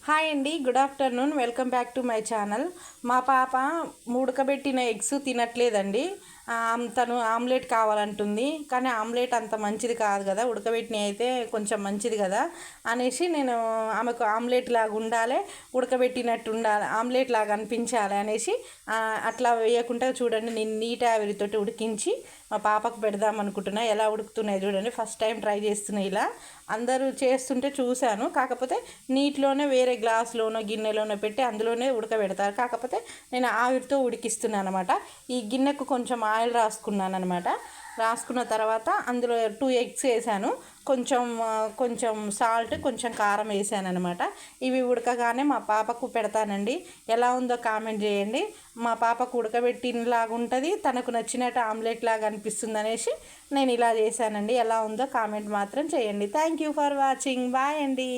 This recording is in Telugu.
హాయ్ అండి, good afternoon. Welcome back to my channel. మా పాప ఉడకబెట్టిన ఎగ్స్ తినట్లేదండి. తను ఆమ్లెట్ కావాలంటుంది, కానీ ఆమ్లెట్ అంత మంచిది కాదు కదా, ఉడకబెట్టినవి అయితే కొంచెం మంచిది కదా అనేసి నేను ఆమెకు ఆమ్లెట్ లాగా ఉండాలి, ఉడకబెట్టినట్టు ఉండాలి, ఆమ్లెట్ లాగా అనిపించాలి అనేసి అట్లా వేయకుండా చూడండి, నేను నీటి ఆవిరితోటి ఉడికించి మా పాపకు పెడదాం అనుకుంటున్నా. ఎలా ఉడుకుతున్నాయి చూడండి, ఫస్ట్ టైం ట్రై చేస్తున్నాయి. ఇలా అందరూ చేస్తుంటే చూశాను, కాకపోతే నీటిలోనే వేరే గ్లాసులోనో గిన్నెలోనో పెట్టి అందులోనే ఉడకబెడతారు. కాకపోతే నేను ఆవిరితో ఉడికిస్తున్నాను అనమాట. ఈ గిన్నెకు కొంచెం ఆయిల్ రాసుకున్నాను అనమాట. రాసుకున్న తర్వాత అందులో 2 ఎగ్స్ వేసాను, కొంచెం సాల్ట్, కొంచెం కారం వేసాను అనమాట. ఇవి ఉడకగానే మా పాపకు పెడతానండి. ఎలా ఉందో కామెంట్ చేయండి. మా పాపకు ఉడకబెట్టినలాగా ఉంటుంది, తనకు నచ్చినట్టు ఆమ్లెట్ లాగా అనిపిస్తుంది అనేసి నేను ఇలా చేశానండి. ఎలా ఉందో కామెంట్ మాత్రం చేయండి. Thank you for watching. Bye అండి.